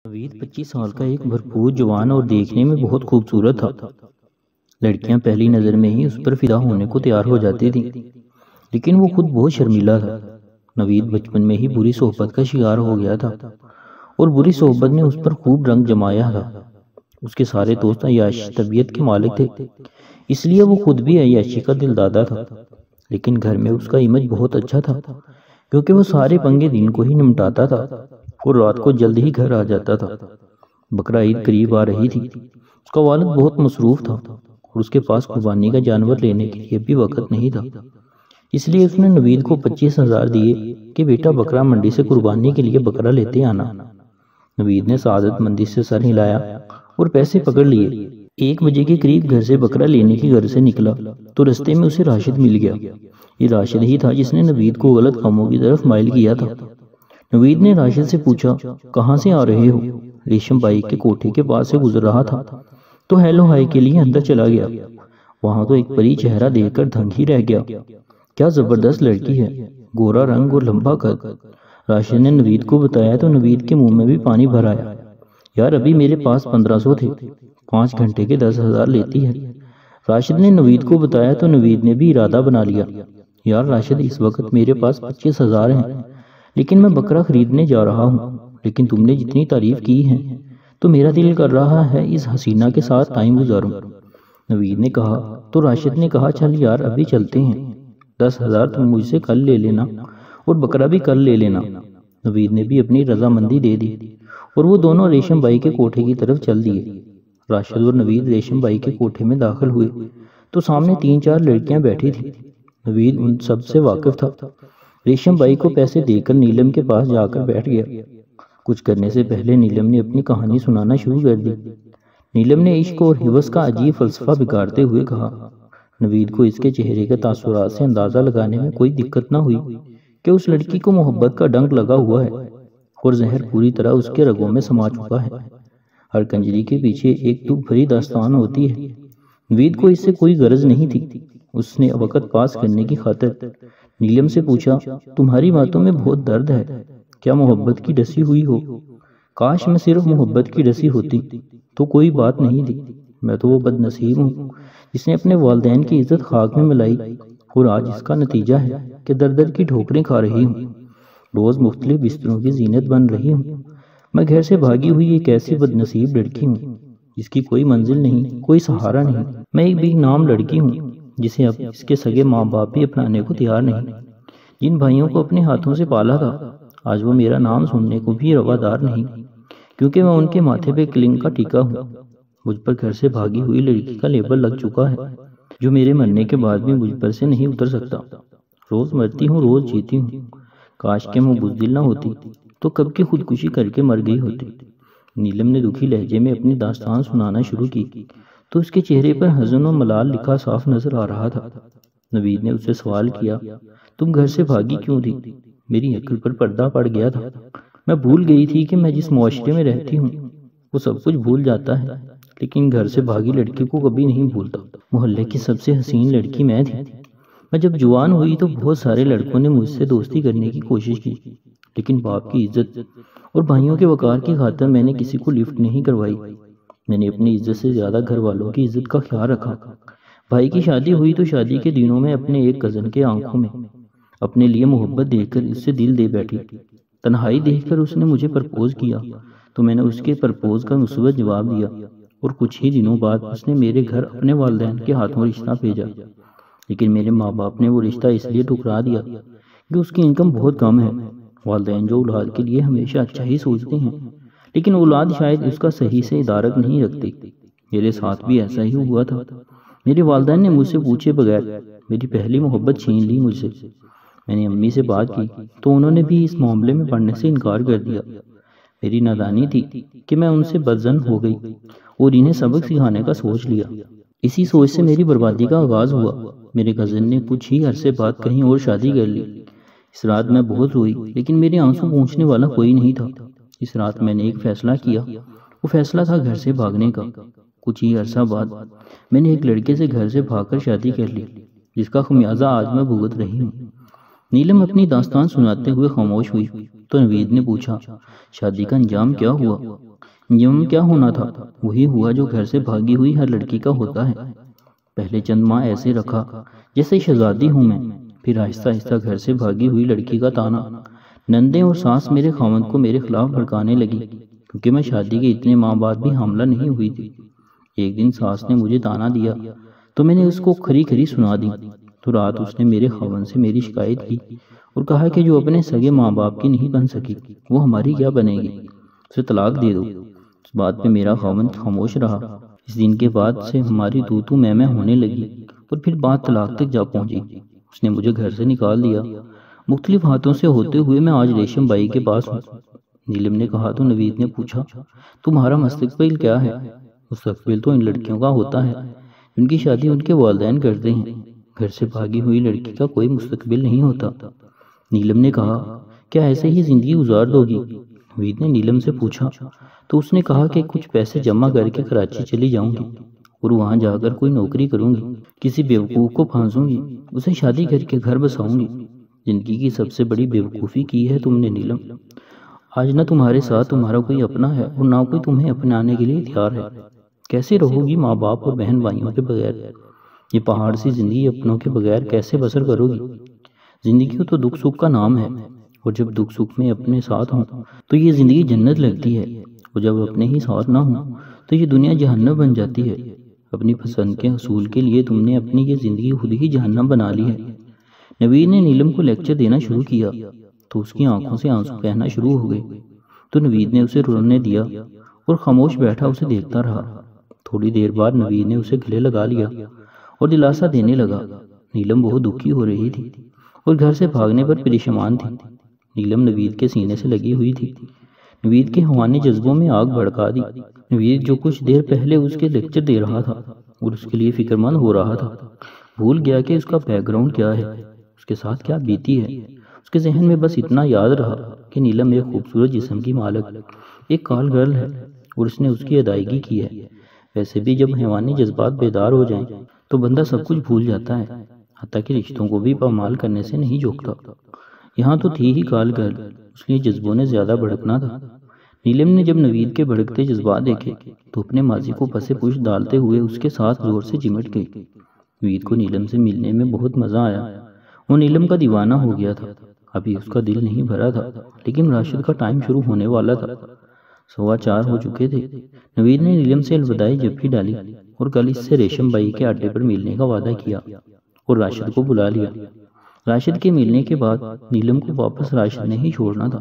نوید 25 سال کا ایک بھرپور جوان اور دیکھنے میں بہت خوبصورت تھا۔ لڑکیاں پہلی نظر میں ہی اس پر فدا ہونے کو تیار ہو جاتی تھیں، لیکن وہ خود بہت شرمیلا تھا۔ نوید بچپن میں ہی بری صحبت کا شکار ہو گیا تھا اور بری صحبت نے اس پر خوب رنگ جمایا تھا۔ اس کے سارے دوست عیاشی طبیعت کے مالک تھے، اس لیے وہ خود بھی عیاشی کا دل دادا تھا۔ لیکن گھر میں اس کا امیج بہت اچھا تھا، کیونکہ وہ سارے پنگے دن کو ہی نمٹاتا تھا اور رات کو جلد ہی گھر آ جاتا تھا۔ بقرہ عید قریب آ رہی تھی۔ اس کا والد بہت مصروف تھا اور اس کے پاس قربانی کا جانور لینے کے لیے بھی وقت نہیں تھا، اس لیے اس نے نوید کو 25,000 دیے کہ بیٹا بقرہ منڈی سے قربانی کے لیے بقرہ لیتے آنا۔ نوید نے سعادت مندی سے سر ہلایا اور پیسے پکڑ لیے۔ 1 بجے کے قریب گھر سے بقرہ لینے کی غرض سے نکلا تو رستے میں اسے راشد مل گیا۔ یہ راشد ہی تھا جس نے نوید کو غلط کاموں کی طرف مائل کیا تھا۔ نوید نے راشد سے پوچھا، کہاں سے آ رہے ہو؟ ریشم بائی کے کوٹھے کے پاس سے گزر رہا تھا تو ہیلو ہائی کے لیے اندر چلا گیا۔ وہاں تو ایک پری چہرہ دیکھ کر دھنگ ہی رہ گیا۔ کیا زبردست لڑکی ہے، گورا رنگ اور لمبا قد۔ راشد نے نوید کو بتایا تو نوید کے منہ میں بھی پانی بھر آیا۔ یار ابھی میرے پاس 1500 تھے، 5 گھنٹے کے 10,000 لیتی ہے۔ راشد نے نوید کو بتایا تو نوید نے بھی ارادہ بنا لیا، یار راشد اس وقت میرے پاس 25,000 ہیں، لیکن میں بکرا خریدنے جا رہا ہوں۔ لیکن تم نے جتنی تعریف کی ہے تو میرا دل کر رہا ہے اس حسینہ کے ساتھ ٹائم گزاروں۔ نوید نے کہا تو راشد نے کہا چل یار ابھی چلتے ہیں، 10,000 تم مجھ سے کل لے لینا اور بکرا بھی کل لے لینا۔ نوید نے بھی اپنی رضامندی دے دی اور وہ دونوں ریشم بائی کے کوٹھے کی طرف چل دیے۔ راشد اور نوید ریشم بائی کے کوٹھے میں داخل ہوئے تو سامنے 3-4 لڑکیاں بیٹھی تھیں۔ نوید ان سب سے واقف تھا۔ ریشم بائی کو پیسے دے کر نیلم کے پاس جا کر بیٹھ گیا۔ کچھ کرنے سے پہلے نیلم نے اپنی کہانی سنانا شروع کر دی۔ نیلم نے عشق اور حوث کا عجیب فلسفہ بگاڑتے ہوئے کہا۔ نوید کو اس کے چہرے کے تاثرات سے اندازہ لگانے میں کوئی دقت نہ ہوئی کہ اس لڑکی کو محبت کا ڈنک لگا ہوا ہے اور زہر پوری طرح اس کے رگوں میں سما چکا ہے۔ ہر کنجری کے پیچھے ایک دکھ بھری داستان ہوتی ہے۔ نوید کو اس سے کوئی غرض نہیں تھی۔ اس نے وقت پاس کرنے کی خاطر نیلم سے پوچھا، تمہاری باتوں میں بہت درد ہے، کیا محبت کی ڈسی ہوئی ہو؟ کاش میں صرف محبت کی ڈسی ہوتی تو کوئی بات نہیں تھی۔ میں تو وہ بد نصیب ہوں جس نے اپنے والدین کی عزت خاک میں ملائی اور آج اس کا نتیجہ ہے کہ در در کی ٹھوکریں کھا رہی ہوں، روز مختلف بستروں کی زینت بن رہی ہوں۔ میں گھر سے بھاگی ہوئی ایک ایسی بد نصیب لڑکی ہوں جس کی کوئی منزل نہیں، کوئی سہارا نہیں۔ میں ایک بے نام لڑکی ہوں جسے اب اس کے سگے ماں باپ بھی اپنانے کو تیار نہیں۔ جن بھائیوں کو اپنے ہاتھوں سے پالا تھا آج وہ میرا نام سننے کو بھی روادار نہیں، کیونکہ میں ان کے ماتھے پہ کلنگ کا ٹیکا ہوں۔ مجھ پر گھر سے بھاگی ہوئی لڑکی کا لیبل لگ چکا ہے جو میرے مرنے کے بعد بھی مجھ پر سے نہیں اتر سکتا۔ روز مرتی ہوں، روز جیتی ہوں۔ کاش کہ میں بزدل نہ ہوتی تو کب کی خودکشی کر کے مر گئی ہوتی۔ نیلم نے دکھی لہجے میں اپنی داستان سنانا شروع کی تو اس کے چہرے پر حزن و ملال لکھا صاف نظر آ رہا تھا۔ نوید نے اس سے سوال کیا، تم گھر سے بھاگی کیوں تھی؟ میری عقل پر پردہ پڑ گیا تھا۔ میں بھول گئی تھی کہ میں جس معاشرے میں رہتی ہوں وہ سب کچھ بھول جاتا ہے، لیکن گھر سے بھاگی لڑکی کو کبھی نہیں بھولتا۔ محلے کی سب سے حسین لڑکی میں تھی۔ میں جب جوان ہوئی تو بہت سارے لڑکوں نے مجھ سے دوستی کرنے کی کوشش کی، لیکن باپ کی عزت اور بھائیوں کے وقار کی خاطر میں نے کسی کو لفٹ نہیں کروائی۔ میں نے اپنی عزت سے زیادہ گھر والوں کی عزت کا خیال رکھا۔ بھائی کی شادی ہوئی تو شادی کے دنوں میں اپنے ایک کزن کے آنکھوں میں اپنے لیے محبت دیکھ کر اس سے دل دے بیٹھی۔ تنہائی دیکھ کر اس نے مجھے پرپوز کیا تو میں نے اس کے پرپوز کا مثبت جواب دیا اور کچھ ہی دنوں بعد اس نے میرے گھر اپنے والدین کے ہاتھوں رشتہ بھیجا۔ لیکن میرے ماں باپ نے وہ رشتہ اس لیے ٹھکرا دیا کہ اس کی انکم بہت کم ہے۔ والدین جو اولاد کے لیے ہمیشہ اچھا ہی سوچتے ہیں، لیکن اولاد شاید اس کا صحیح سے ادارک نہیں رکھتی۔ میرے ساتھ بھی ایسا ہی ہوا تھا۔ میرے والدین نے مجھ سے پوچھے بغیر میری پہلی محبت چھین لی مجھ سے۔ میں نے امی سے بات کی تو انہوں نے بھی اس معاملے میں پڑھنے سے انکار کر دیا۔ میری نادانی تھی کہ میں ان سے بدظن ہو گئی اور انہیں سبق سکھانے کا سوچ لیا۔ اسی سوچ سے میری بربادی کا آغاز ہوا۔ میرے کزن نے کچھ ہی عرصے بعد کہیں اور شادی کر لی۔ اس رات میں بہت روئی، لیکن میرے آنسو پوچھنے والا کوئی نہیں تھا۔ اس رات میں نے ایک فیصلہ کیا، وہ فیصلہ تھا گھر سے بھاگنے کا۔ کچھ ہی عرصہ بعد میں نے ایک لڑکے سے گھر سے بھاگ کر شادی کر لی، جس کا خمیازہ آج میں بھگت رہی ہوں۔ نیلم اپنی داستان سناتے ہوئے خاموش ہوئی تو نوید نے پوچھا، شادی کا انجام کیا ہوا؟ یوں کیا ہونا تھا؟ وہی ہوا جو گھر سے بھاگی ہوئی ہر لڑکی کا ہوتا ہے۔ پہلے چند ماہ ایسے رکھا جیسے شہزادی ہوں میں، پھر آہستہ آہستہ گھر سے بھاگی ہوئی لڑکی کا تانا۔ نندیں اور ساس میرے خاوند کو میرے خلاف بھڑکانے لگی، کیونکہ میں شادی کے اتنے ماہ بعد بھی حاملہ نہیں ہوئی تھی۔ ایک دن ساس نے مجھے تانا دیا تو میں نے اس کو کھری کھری سنا دی، تو رات اس نے میرے خاوند سے میری شکایت کی اور کہا کہ جو اپنے سگے ماں باپ کی نہیں بن سکی وہ ہماری کیا بنے گی، اسے طلاق دے دو۔ اس بات پہ میرا خاوند خاموش رہا۔ اس دن کے بعد سے ہماری تو میں ہونے لگی اور پھر بات طلاق تک جا پہنچی۔ اس نے مجھے گھر سے نکال دیا۔ مختلف ہاتھوں سے ہوتے ہوئے میں آج ریشم بائی کے پاس ہوں۔ نیلم نے کہا تو نوید نے پوچھا تمہارا مستقبل کیا ہے؟ مستقبل تو ان لڑکیوں کا ہوتا ہے جن کی شادی ان کے والدین کرتے ہیں، گھر سے بھاگی ہوئی لڑکی کا کوئی مستقبل نہیں ہوتا۔ نیلم نے کہا کیا ایسے ہی زندگی گزار دو گی؟ نوید نے نیلم سے پوچھا تو اس نے کہا کہ کچھ پیسے جمع کر کے کراچی چلی جاؤں گی اور وہاں جا کر کوئی نوکری کروں گی، کسی بیوقوف کو پھانسوں گی، اسے شادی کر کے گھر بساؤں گی۔ زندگی کی سب سے بڑی بیوقوفی کی ہے تم نے نیلم۔ آج نہ تمہارے ساتھ تمہارا کوئی اپنا ہے اور نہ کوئی تمہیں اپنانے کے لیے تیار ہے۔ کیسے رہو گی ماں باپ اور بہن بھائیوں کے بغیر؟ یہ پہاڑ سی زندگی اپنوں کے بغیر کیسے بسر کرو گی؟ زندگی تو دکھ سکھ کا نام ہے، اور جب دکھ سکھ میں اپنے ساتھ ہوں تو یہ زندگی جنت لگتی ہے، اور جب اپنے ہی ساتھ نہ ہوں تو یہ دنیا جہنم بن جاتی ہے۔ اپنی پسند کے حصول کے لیے تم نے اپنی یہ زندگی خود ہی جہنم بنا لی ہے۔ نوید نے نیلم کو لیکچر دینا شروع کیا تو اس کی آنکھوں سے آنسو بہنا شروع ہو گئے، تو نوید نے اسے رونے دیا اور خاموش بیٹھا اسے دیکھتا رہا۔ تھوڑی دیر بعد نوید نے اسے گلے لگا لیا اور دلاسا دینے لگا۔ نیلم بہت دکھی ہو رہی تھی اور گھر سے بھاگنے پر پریشان تھی۔ نیلم نوید کے سینے سے لگی ہوئی تھی، نوید کے حوانی جذبوں میں آگ بھڑکا دی۔ نوید جو کچھ دیر پہلے اس کے لیکچر دے رہا تھا اور اس کے لیے فکر مند ہو رہا تھا، بھول گیا کہ اس کا بیک گراؤنڈ کیا ہے، اس کے ساتھ کیا بیتی ہے۔ اس کے ذہن میں بس اتنا یاد رہا کہ نیلم ایک خوبصورت جسم کی مالک، ایک کال گرل ہے اور اس نے اس کی ادائیگی کی ہے۔ ویسے بھی جب حیوانی جذبات بیدار ہو جائیں تو بندہ سب کچھ بھول جاتا ہے، حتیٰ کہ رشتوں کو بھی پامال کرنے سے نہیں جھکتا۔ یہاں تو تھی ہی کال گرل، اس لیے جذبوں نے زیادہ بھڑکنا تھا۔ نیلم نے جب نوید کے بھڑکتے جذبات دیکھے تو اپنے ماضی کو پسے پوش ڈالتے ہوئے اس کے ساتھ زور سے چمٹ گئی۔ نوید کو نیلم سے ملنے میں بہت مزہ آیا، وہ نیلم کا دیوانہ ہو گیا تھا۔ ابھی اس کا دل نہیں بھرا تھا، لیکن راشد کا ٹائم شروع ہونے والا تھا۔ 4:15 ہو چکے تھے۔ نوید نے نیلم سے الوداعی جب بھی ڈالی اور کل اس سے ریشم بائی کے اڈے پر ملنے کا وعدہ کیا اور راشد کو بلا لیا۔ راشد کے ملنے کے بعد نیلم کو واپس راشد نے ہی چھوڑنا تھا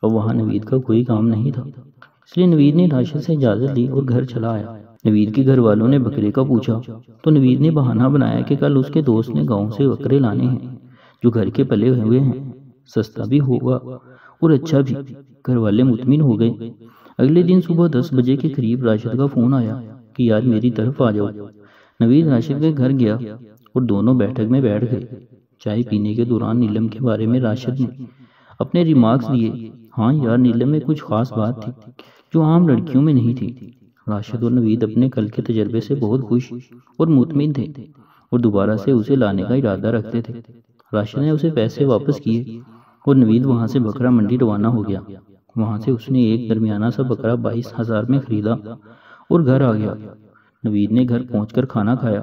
اور وہاں نوید کا کوئی کام نہیں تھا، اس لیے نوید نے راشد سے اجازت لی اور گھر چلا آیا۔ نوید کے گھر والوں نے بکرے کا پوچھا تو نوید نے بہانہ بنایا کہ کل اس کے دوست نے گاؤں سے بکرے لانے ہیں جو گھر کے پلے ہوئے ہیں، سستا بھی ہوگا اور اچھا بھی۔ گھر والے مطمئن ہو گئے۔ اگلے دن صبح 10 بجے کے قریب راشد کا فون آیا کہ یار میری طرف آ جاؤ۔ نوید راشد کے گھر گیا اور دونوں بیٹھک میں بیٹھ گئے۔ چائے پینے کے دوران نیلم کے بارے میں راشد نے اپنے ریمارکس دیے۔ ہاں یار، نیلم میں کچھ خاص بات تھی جو عام لڑکیوں میں نہیں تھی۔ راشد اور نوید اپنے کل کے تجربے سے بہت خوش اور مطمئن تھے اور دوبارہ سے اسے لانے کا ارادہ رکھتے تھے۔ راشد نے اسے پیسے واپس کیے اور نوید وہاں سے بکرا منڈی روانہ ہو گیا۔ وہاں سے اس نے ایک درمیانہ سا بکرا 22,000 میں خریدا اور گھر آ گیا۔ نوید نے گھر پہنچ کر کھانا کھایا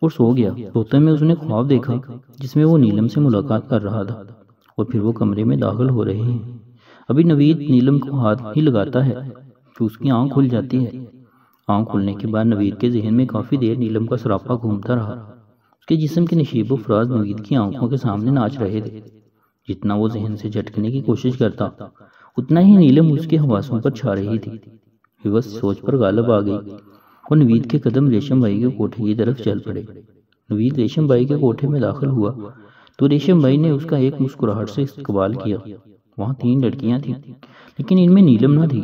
اور سو گیا۔ سوتے میں اس نے خواب دیکھا جس میں وہ نیلم سے ملاقات کر رہا تھا اور پھر وہ کمرے میں داخل ہو رہے ہیں۔ ابھی نوید نیلم کو ہاتھ ہی لگاتا ہے کہ اس کی آنکھ کھل جاتی ہے۔ آنکھ کھلنے کے بعد نوید کے ذہن میں کافی دیر نیلم کا سراپا گھومتا رہا۔ اس کے جسم کے نشیب و فراز نوید کی آنکھوں کے سامنے ناچ رہے تھے۔ جتنا وہ ذہن سے جھٹکنے کی کوشش کرتا اتنا ہی نیلم اس کے حواسوں پر چھا رہی تھی۔ ہوس سوچ پر غالب آ گئی اور نوید کے قدم ریشم بائی کے کوٹھے کی طرف چل پڑے۔ نوید ریشم بائی کے کوٹھے میں داخل ہوا تو ریشم بائی نے اس کا ایک مسکراہٹ سے استقبال کیا۔ وہاں 3 لڑکیاں تھیں لیکن ان میں نیلم نہ تھی۔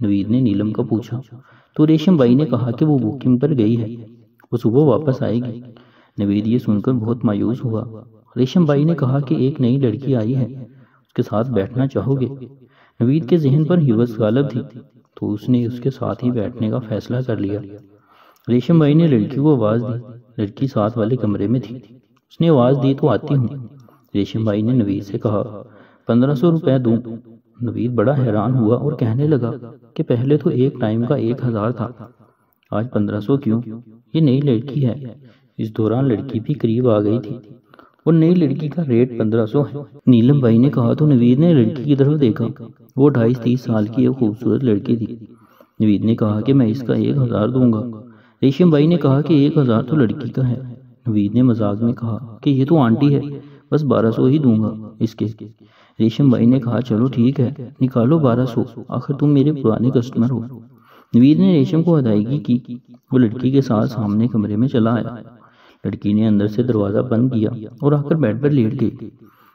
نوید نے نیلم کا پوچھا تو ریشم بائی نے کہا کہ وہ بکنگ پر گئی ہے، وہ صبح واپس آئے گی۔ نوید یہ سن کر بہت مایوس ہوا۔ ریشم بائی نے کہا کہ ایک نئی لڑکی آئی ہے، اس کے ساتھ بیٹھنا چاہو گے؟ نوید کے ذہن پر ہوس غالب تھی تو اس نے اس کے ساتھ ہی بیٹھنے کا فیصلہ کر لیا۔ ریشم بائی نے لڑکی کو آواز دی۔ لڑکی ساتھ والے کمرے میں تھی۔ اس نے آواز دی تو آتی ہوں۔ ریشم بائی نے نوید سے کہا 1500 روپے دوں؟ نوید بڑا حیران ہوا اور کہنے لگا کہ پہلے تو ایک ٹائم کا 1000 تھا، آج 1500 کیوں؟ یہ نئی لڑکی ہے۔ اس دوران لڑکی بھی قریب آ گئی تھی اور نئی لڑکی کا ریٹ 1500 ہے۔ نیلم بھائی نے کہا تو نوید نے لڑکی کی طرف دیکھا۔ وہ 28-30 سال کی ایک خوبصورت لڑکی تھی۔ نوید نے کہا کہ میں اس کا 1000 دوں گا۔ ریشم بھائی نے کہا کہ 1000 تو لڑکی کا ہے۔ نوید نے مذاق میں کہا کہ یہ تو آنٹی ہے، بس 1200 ہی دوں گا اس کے۔ ریشم بھائی نے کہا چلو ٹھیک ہے، نکالو 1200، آخر تم میرے پرانے کسٹمر ہو۔ نوید نے ریشم کو ادائیگی کی۔ وہ لڑکی کے ساتھ سامنے کمرے میں چلا آیا۔ لڑکی نے اندر سے دروازہ بند کیا اور آ کر بیڈ پر لیٹ گئی۔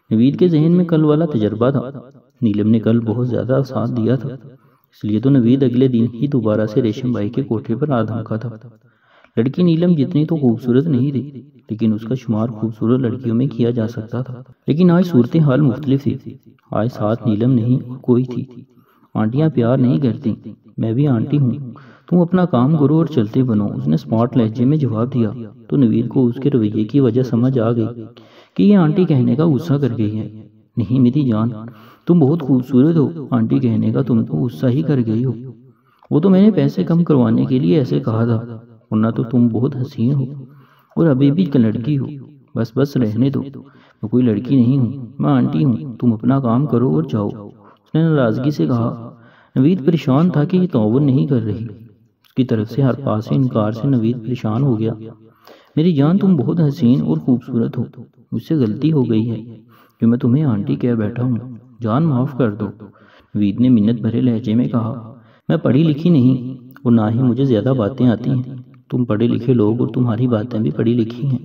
نوید کے ذہن میں کل والا تجربہ تھا۔ نیلم نے کل بہت زیادہ ساتھ دیا تھا، اس لیے تو نوید اگلے دن ہی دوبارہ سے ریشم بھائی کے کوٹھے پر آ دھمکا تھا۔ لڑکی نیلم جتنی تو خوبصورت نہیں تھی، لیکن اس کا شمار خوبصورت لڑکیوں میں کیا جا سکتا تھا۔ لیکن آج صورتحال مختلف تھی۔ آج ساتھ نیلم نہیں اور کوئی تھی۔ آنٹیاں پیار نہیں کرتی، میں بھی آنٹی ہوں، تم اپنا کام کرو اور چلتے بنو، اس نے اسمارٹ لہجے میں جواب دیا۔ تو نوید کو اس کے رویے کی وجہ سمجھ آ گئی کہ یہ آنٹی کہنے کا غصہ کر گئی ہے۔ نہیں میری جان، تم بہت خوبصورت ہو، آنٹی کہنے کا تم تو غصہ ہی کر گئی ہو۔ وہ تو میں نے پیسے کم کروانے کے لیے ایسے کہا تھا، ورنہ تو تم بہت حسین ہو اور ابھی بھی لڑکی ہو۔ بس رہنے دو، میں کوئی لڑکی نہیں ہوں، میں آنٹی ہوں، تم اپنا کام کرو اور جاؤ، اس نے ناراضگی سے کہا۔ نوید پریشان تھا کہ یہ تعاون نہیں کر رہی۔ اس کی طرف سے ہر پاس سے انکار سے نوید پریشان ہو گیا۔ میری جان تم بہت حسین اور خوبصورت ہو، مجھ سے غلطی ہو گئی ہے جو میں تمہیں آنٹی کہہ بیٹھا ہوں، جان معاف کر دو۔ نوید نے منت بھرے لہجے میں کہا، میں پڑھی لکھی نہیں اور نہ ہی مجھے زیادہ باتیں آتی ہیں، تم پڑھے لکھے لوگ اور تمہاری باتیں بھی پڑھی لکھی ہیں،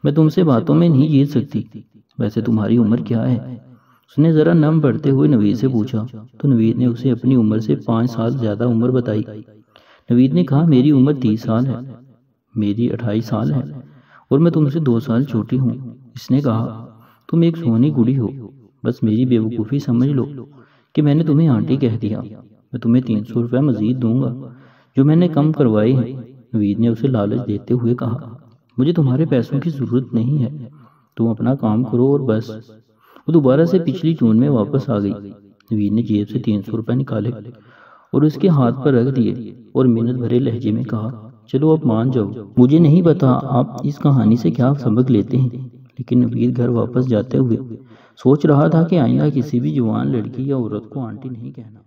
میں تم سے باتوں میں نہیں جیت سکتی۔ ویسے تمہاری عمر کیا ہے؟ اس نے ذرا نم پڑتے ہوئے نوید سے پوچھا تو نوید نے اسے اپنی عمر سے 5 سال زیادہ عمر بتائی۔ نوید نے کہا میری عمر 30 سال ہے، میری 28 سال ہے اور میں تم سے 2 سال چھوٹی ہوں۔ اس نے کہا تم ایک سونی گڑی ہو، بس میری بے وقوفی سمجھ لو کہ میں نے تمہیں آنٹی کہہ دیا۔ میں تمہیں 300 روپے مزید دوں گا جو میں نے کم کروائے ہیں۔ نوید نے اسے لالچ دیتے ہوئے کہا مجھے تمہارے پیسوں کی ضرورت نہیں ہے، تم اپنا کام کرو اور بس۔ وہ دوبارہ سے پچھلی ٹون میں واپس آ گئی۔ نوید نے جیب سے 300 روپے نکالے اور اس کے ہاتھ پر رکھ دیے اور منت بھرے لہجے میں کہا چلو اب مان جاؤ، مجھے نہیں پتا آپ اس کہانی سے کیا سبق لیتے ہیں۔ لیکن نوید گھر واپس جاتے ہوئے سوچ رہا تھا کہ آئندہ کسی بھی جوان لڑکی یا عورت کو آنٹی نہیں کہنا۔